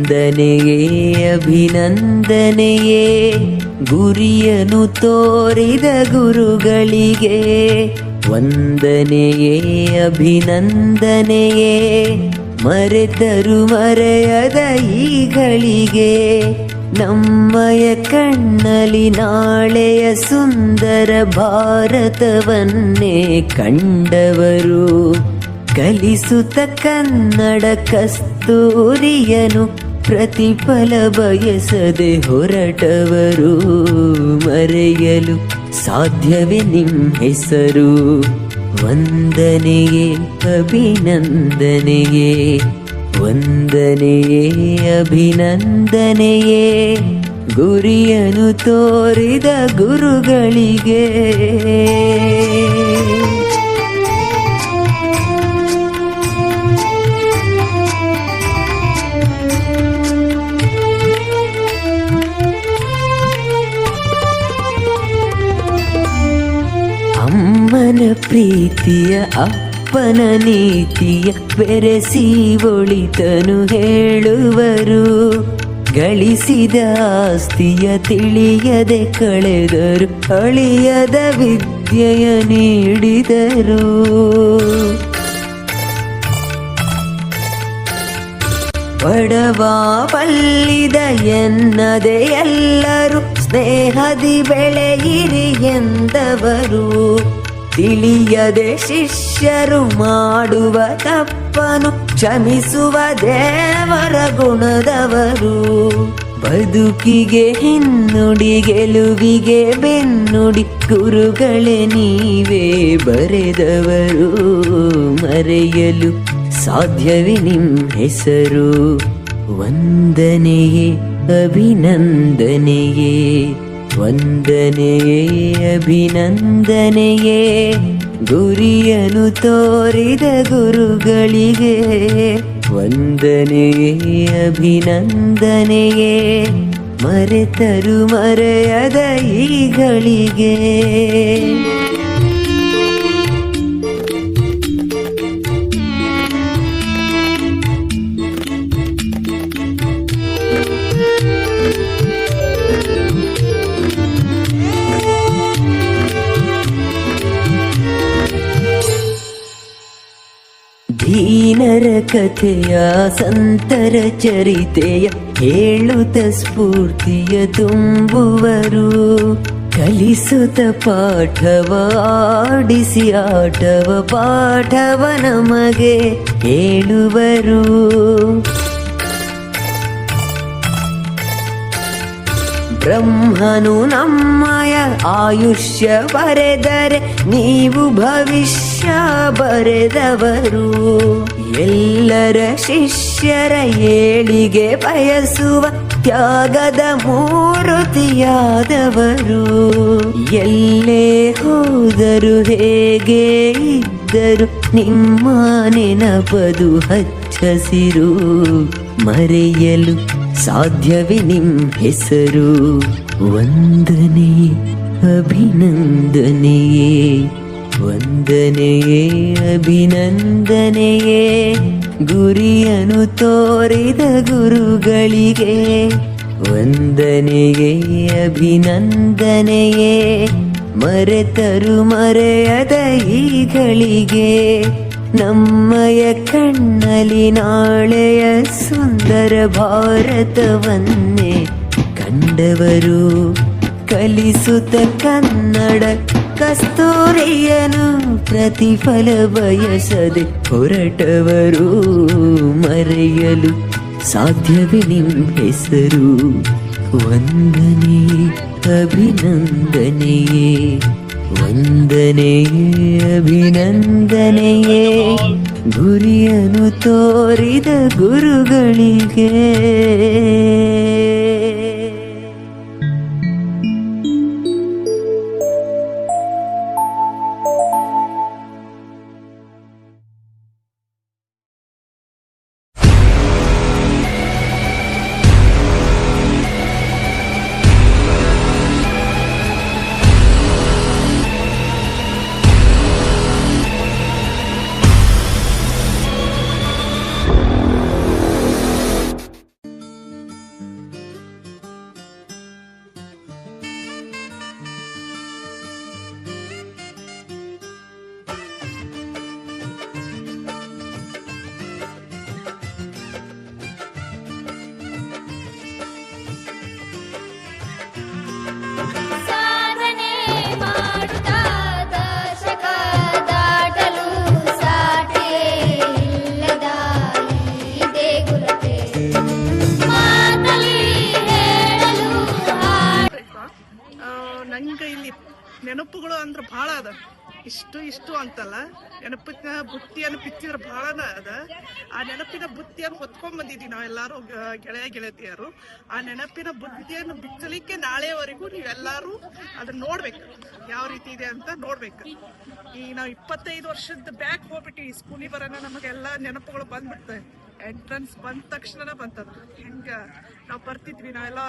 ವಂದನೆಯೇ ಅಭಿನಂದನೆಯೇ ಗುರಿಯನ್ನು ತೋರಿದ ಗುರುಗಳಿಗೆ. ವಂದನೆಯೇ ಅಭಿನಂದನೆಯೇ ಮರೆತರು ಮರೆಯದ ಈಗಳಿಗೆ. ನಮ್ಮಯ ಕಣ್ಣಲ್ಲಿ ನಾಳೆಯ ಸುಂದರ ಭಾರತವನ್ನೇ ಕಂಡವರು. ಕಲಿಸುತ್ತ ಕನ್ನಡ ಕಸ್ತೂರಿಯನು ಪ್ರತಿಫಲ ಬಯಸದೆ ಹೊರಟವರು. ಮರೆಯಲು ಸಾಧ್ಯವೇ ನಿಮ್ ಹೆಸರು. ವಂದನೆಯೇ ಅಭಿನಂದನೆಯೇ ವಂದನೆಯೇ ಅಭಿನಂದನೆಯೇ ಗುರಿಯನ್ನು ತೋರಿದ ಗುರುಗಳಿಗೆ. ಅಮ್ಮನ ಪ್ರೀತಿಯ ಅಪ್ಪನ ನೀತಿಯ ಬೆರೆಸಿ ಒಳಿತನು ಹೇಳುವರು. ಗಳಿಸಿದ ಆಸ್ತಿಯ ತಿಳಿಯದೆ ಕಳೆದರು, ಅಳಿಯದ ವಿದ್ಯೆಯ ನೀಡಿದರು. ಬಡವ ಬಲ್ಲಿದ ಎನ್ನದೆ ಎಲ್ಲರೂ ಸ್ನೇಹದಿ ಬೆಳೆಯಿರಿ ಎಂದವರು. ತಿಳಿಯದೆ ಶಿಷ್ಯರು ಮಾಡುವ ತಪ್ಪನು ಕ್ಷಮಿಸುವ ದೇವರ ಗುಣದವರು. ಬದುಕಿಗೆ ಹಿನ್ನುಡಿ ಗೆಲುವಿಗೆ ಬೆನ್ನುಡಿ ಗುರುಗಳೇ ನೀವೇ ಬರೆದವರು. ಮರೆಯಲು ಸಾಧ್ಯವೇ ನಿಮ್ ಹೆಸರು. ವಂದನೆಯೇ ಅಭಿನಂದನೆಯೇ ವಂದನೆಯೇ ಅಭಿನಂದನೆಯೇ ಗುರಿಯನ್ನು ತೋರಿದ ಗುರುಗಳಿಗೆ. ವಂದನೆಯೇ ಅಭಿನಂದನೆಯೇ ಮರೆತರು ಮರೆಯದ ಈಗಳಿಗೆ. ದೀನರ ಕಥೆಯ ಸಂತರ ಚರಿತೆಯ ಹೇಳುತ್ತ ಸ್ಫೂರ್ತಿಯ ತುಂಬುವರು. ಕಲಿಸುತ್ತ ಪಾಠವ ಆಡಿಸಿ ಆಟವ ಪಾಠವ ನಮಗೆ ಹೇಳುವರು. ಬ್ರಹ್ಮನು ನಮ್ಮಯ ಆಯುಷ್ಯ ಬರೆದರೆ ನೀವು ಭವಿಷ್ಯ ಬರೆದವರು. ಎಲ್ಲರ ಶಿಷ್ಯರ ಏಳಿಗೆ ಬಯಸುವ ತ್ಯಾಗದ ಮೂರ್ತಿಯಾದವರು. ಎಲ್ಲೇ ಹೋದರು ಹೇಗೆ ಇದ್ದರು ನಿಮ್ಮ ನೆನಪದು ಹಚ್ಚಸಿರು. ಮರೆಯಲು ಸಾಧ್ಯವೇ ನಿಮ್ ಹೆಸರು. ವಂದನೆಯೇ ಅಭಿನಂದನೆಯೇ ವಂದನೆಯೇ ಅಭಿನಂದನೆಯೇ ಗುರಿಯನ್ನು ತೋರಿದ ಗುರುಗಳಿಗೆ. ವಂದನೆಯೇ ಅಭಿನಂದನೆಯೇ ಮರೆತರು ಮರೆಯದ ಈಗಳಿಗೆ. ನಮ್ಮಯ ಕಣ್ಣಲ್ಲಿ ನಾಳೆಯ ಸುಂದರ ಭಾರತವನ್ನೇ ಕಂಡವರು. ಕಲಿಸುತ್ತ ಕನ್ನಡ ಕಸ್ತೂರಿಯನು ಪ್ರತಿಫಲ ಬಯಸದೆ ಹೊರಟವರು. ಮರೆಯಲು ಸಾಧ್ಯವೇ ನಿಮ್ ಹೆಸರು. ವಂದನೆಯೇ ಅಭಿನಂದನೆಯೇ ವಂದನೆಯೇ ಅಭಿನಂದನೆಯೇ ಗುರಿಯನ್ನು ತೋರಿದ ಗುರುಗಳಿಗೆ. ಅಂದ್ರೆ ಭಾಳ ಅದ. ಇಷ್ಟು ಅಂತಲ್ಲ, ನೆನಪಿನ ಬುತ್ತಿಯನ್ನು ಬಿತ್ತಿದ್ರೆ ಭಾಳನ ಅದ. ಆ ನೆನಪಿನ ಬುತ್ತಿಯನ್ನು ಹೊತ್ಕೊಂಡ್ ಬಂದಿದ್ದೀವಿ ನಾವೆಲ್ಲರೂ ಗೆಳತಿಯರು. ಆ ನೆನಪಿನ ಬುತ್ತಿಯನ್ನು ಬಿಚ್ಚಲಿಕ್ಕೆ ನಾಳೆವರೆಗೂ ನೀವೆಲ್ಲರೂ ಅದನ್ನ ನೋಡ್ಬೇಕು, ಯಾವ ರೀತಿ ಇದೆ ಅಂತ ನೋಡ್ಬೇಕು. ಈ ನಾವು 25 ವರ್ಷದ ಬ್ಯಾಕ್ ಹೋಗ್ಬಿಟ್ಟಿವಿ, ಸ್ಕೂಲಿಗೆ ಬರೋಣ ನಮಗೆಲ್ಲ ನೆನಪುಗಳು ಬಂದ್ಬಿಡ್ತವೆ. ಎಂಟ್ರೆನ್ಸ್ ಬಂದ ತಕ್ಷಣ ಬಂತದ. ಹೆಂಗ ನಾವು ಬರ್ತಿದ್ವಿ, ನಾವೆಲ್ಲ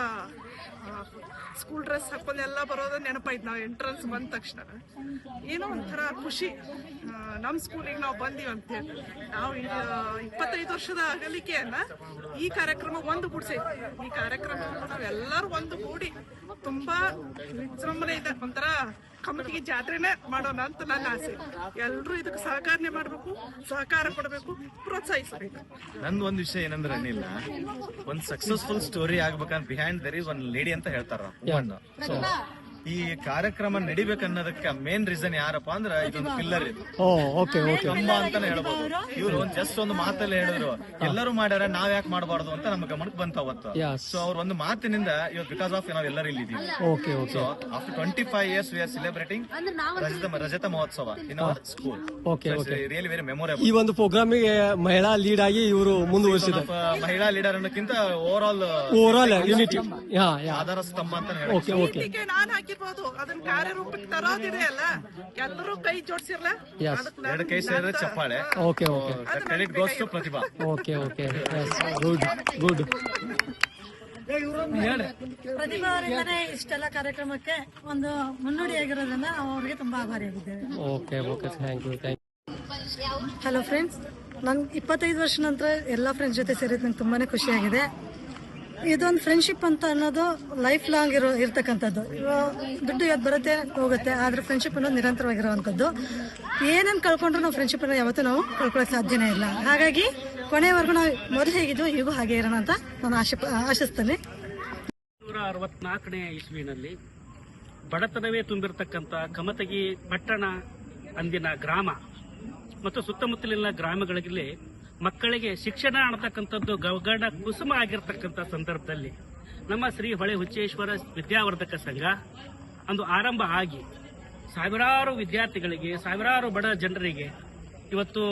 ಸ್ಕೂಲ್ ಡ್ರೆಸ್ ಹಾಕೊಂಡೆಲ್ಲ ಬರೋದು ನೆನಪಾಯ್ತು. ನಾವು ಎಂಟ್ರೆನ್ಸ್ ಬಂದ ತಕ್ಷಣ ಏನೋ ಒಂಥರ ಖುಷಿ, ನಮ್ಮ ಸ್ಕೂಲಿಗೆ ನಾವು ಬಂದೀವಿ ಅಂತೇಳಿ. ನಾವು 25 ವರ್ಷದ ಅಗಲಿಕೆಯನ್ನ ಈ ಕಾರ್ಯಕ್ರಮ ಒಂದು ಗೂಡ್ಸೈತಿ. ಈ ಕಾರ್ಯಕ್ರಮವನ್ನು ನಾವೆಲ್ಲರೂ ಒಂದು ಗೂಡಿ ತುಂಬಾ ವಿಜೃಂಭಣೆ ಇದೆ, ಒಂಥರ ಕಮಿಟಿಗೆ ಜಾತ್ರೆನೇ ಮಾಡೋಣ ಅಂತ ನನ್ನ ಆಸೆ. ಎಲ್ಲರೂ ಇದಕ್ಕೆ ಸಹಕಾರನೆ ಮಾಡಬೇಕು, ಸಹಕಾರ ಕೊಡಬೇಕು, ಪ್ರೋತ್ಸಾಹಿಸಬೇಕು. ನಂದು ಒಂದು ವಿಷಯ ಏನಂದ್ರೆ ಏನಿಲ್ಲ, ಒಂದ್ ಸಕ್ಸಸ್ಫುಲ್ ಸ್ಟೋರಿ ಆಗ್ಬೇಕಂತ ಬಿಹೈಂಡ್ ದರ್ ಇಸ್ ಒಂದ್ ಲೇಡಿ ಅಂತ ಹೇಳ್ತಾರ. ಈ ಕಾರ್ಯಕ್ರಮ ನಡಿಬೇಕನ್ನೋದಕ್ಕೆ ಮೇನ್ ರೀಸನ್ ಯಾರಪ್ಪ ಅಂದ್ರೆ ಇದೊಂದು ಪಿಲ್ಲರ್ ಇದು, ಕಂಬ ಅಂತಾನೆ ಹೇಳ್ಬೋದು. ಇವ್ರು ಜಸ್ಟ್ ಒಂದು ಮಾತಲ್ಲಿ ಹೇಳಿದ್ರು, ಎಲ್ಲರೂ ಮಾಡ್ಯಾರ ನಾವ್ ಯಾಕೆ ಮಾಡಬಾರ್ದು ಅಂತ ನಮ್ಮ ಗಮನಕ್ಕೆ ಬಂತ ಅವತ್ತು. ಸೊ ಅವ್ರ ಒಂದು ಮಾತಿನಿಂದ ಇವತ್ತು ಬಿಕಾಸ್ ಆಫ್ ನಾವ್ ಎಲ್ಲರೂ ಇಲ್ಲಿ ಇದೀವಿ. So after 25 years we are celebrating ರಜತ ಮಹೋತ್ಸವ in our school. Really very memorable. ಈ ಒಂದು ಪ್ರೋಗ್ರಾಮಿಗೆ ಮಹಿಳಾ ಲೀಡ್ ಆಗಿ ಇವರು ಮುಂದುವರಿಸಿದ್ದಾರೆ. ಮಹಿಳಾ ಲೀಡರ್ ಅನ್ನೋಕ್ಕಿಂತ ಓವರ್ ಆಲ್ ಯೂನಿಟಿ ಆಧಾರ ಸ್ತಂಭ ಅಂತ ನಾನು ಹಾಕಿರ್ಬೋದು. ಅದನ್ನ ಕಾರ್ಯರೂಪಕ್ಕೆ ತರೋದಿದೆ ಅಲ್ಲ, ಎಲ್ಲರೂ ಕೈ ಜೋಡಿಸಿರ್ಲ, ಎರಡು ಕೈ ಸೇರಿದ್ರೆ ಚಪ್ಪಾಳೆ. Credit goes to Prathibha. Good. Prathibha ಅವರಿಂದನೇ ಇಷ್ಟೆಲ್ಲ ಕಾರ್ಯಕ್ರಮಕ್ಕೆ ಒಂದು ಮುನ್ನುಡಿಯಾಗಿರೋದ್ರಿಂದ ನಾವು ಅವರಿಗೆ ತುಂಬಾ ಆಭಾರಿಯಾಗಿದ್ದೇವೆ. Thank you. ಹಲೋ ಫ್ರೆಂಡ್ಸ್, ನಂಗೆ 25 ವರ್ಷ ನಂತರ ಎಲ್ಲ ಫ್ರೆಂಡ್ಸ್ ಜೊತೆ ಸೇರಿದ್ ನಂಗೆ ತುಂಬಾನೇ ಖುಷಿಯಾಗಿದೆ. ಇದೊಂದು ಫ್ರೆಂಡ್ಶಿಪ್ ಅಂತ ಅನ್ನೋದು ಲೈಫ್ ಲಾಂಗ್ ಇರ್ತಕ್ಕಂಥದ್ದು. ದುಡ್ಡು ಯಾವ್ದು ಬರುತ್ತೆ ಹೋಗುತ್ತೆ, ಆದ್ರೆ ಫ್ರೆಂಡ್ಶಿಪ್ ಅನ್ನೋದು ನಿರಂತರವಾಗಿರುವಂಥದ್ದು. ಏನನ್ನು ಕಳ್ಕೊಂಡ್ರು ನಾವು ಫ್ರೆಂಡ್ಶಿಪ್ ಅನ್ನ ಯಾವತ್ತೂ ನಾವು ಕಳ್ಕೊಳ್ಳೋಕೆ ಸಾಧ್ಯನೇ ಇಲ್ಲ. ಹಾಗಾಗಿ ಕೊನೆಯವರೆಗೂ ನಾವು ಮೊದಲು ಹೇಗಿದ್ವು ಈಗೂ ಹಾಗೆ ಇರೋಣ ಅಂತ ನಾನು ಆಶಿಸ್ತೇನೆ. 1964ನೇ ಇಸ್ವಿನಲ್ಲಿ ಬಡತನವೇ ತುಂಬಿರತಕ್ಕಂಥ ಕಮತಗಿ ಪಟ್ಟಣ ಅಂದಿನ ಗ್ರಾಮ ಮತ್ತು ಸುತ್ತಮುತ್ತಲಿನ ಗ್ರಾಮಗಳಲ್ಲಿ ಮಕ್ಕಳಿಗೆ ಶಿಕ್ಷಣ ಅನ್ನತಕ್ಕಂಥದ್ದು ಗಗನ ಕುಸುಮ ಆಗಿರ್ತಕ್ಕಂಥ ಸಂದರ್ಭದಲ್ಲಿ ನಮ್ಮ ಶ್ರೀ ಹೊಳೆ ಹುಚ್ಚೇಶ್ವರ ವಿದ್ಯಾವರ್ಧಕ ಸಂಘ ಅಂದು ಆರಂಭ ಆಗಿ ಸಾವಿರಾರು ವಿದ್ಯಾರ್ಥಿಗಳಿಗೆ, ಸಾವಿರಾರು ಬಡ ಜನರಿಗೆ ಇವತ್ತು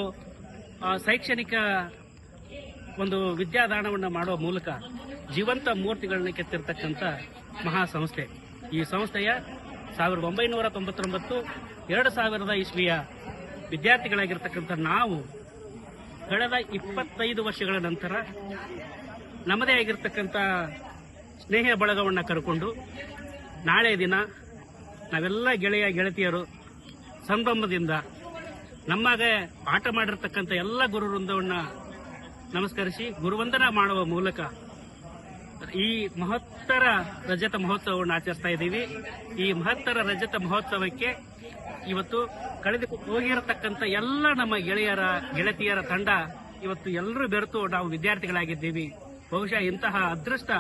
ಶೈಕ್ಷಣಿಕ ಒಂದು ವಿದ್ಯಾದಾನವನ್ನು ಮಾಡುವ ಮೂಲಕ ಜೀವಂತ ಮೂರ್ತಿಗಳನ್ನ ಕೆತ್ತಿರ್ತಕ್ಕಂಥ ಮಹಾ ಸಂಸ್ಥೆ. ಈ ಸಂಸ್ಥೆಯ 1999 2000 ಇಸ್ವಿಯ ವಿದ್ಯಾರ್ಥಿಗಳಾಗಿರ್ತಕ್ಕಂಥ ನಾವು ಕಳೆದ 25 ವರ್ಷಗಳ ನಂತರ ನಮ್ಮದೇ ಆಗಿರ್ತಕ್ಕಂಥ ಸ್ನೇಹ ಬಳಗವನ್ನು ಕರ್ಕೊಂಡು ನಾಳೆ ದಿನ ನಾವೆಲ್ಲ ಗೆಳತಿಯರು ಸಂಭ್ರಮದಿಂದ ನಮಗೆ ಪಾಠ ಮಾಡಿರ್ತಕ್ಕಂಥ ಎಲ್ಲ ಗುರು ವೃಂದವನ್ನು ನಮಸ್ಕರಿಸಿ ಗುರುವಂದನ ಮಾಡುವ ಮೂಲಕ ಈ ಮಹತ್ತರ ರಜತ ಮಹೋತ್ಸವವನ್ನು ಆಚರಿಸ್ತಾ ಇದ್ದೀವಿ. ಈ ಮಹತ್ತರ ರಜತ ಮಹೋತ್ಸವಕ್ಕೆ ಇವತ್ತು ಕಳೆದು ಹೋಗಿರತಕ್ಕಂಥ ಎಲ್ಲ ನಮ್ಮ ಗೆಳತಿಯರ ತಂಡ ಇವತ್ತು ಎಲ್ಲರೂ ಬೆರೆತು ನಾವು ವಿದ್ಯಾರ್ಥಿಗಳಾಗಿದ್ದೀವಿ. ಬಹುಶಃ ಇಂತಹ ಅದೃಷ್ಟ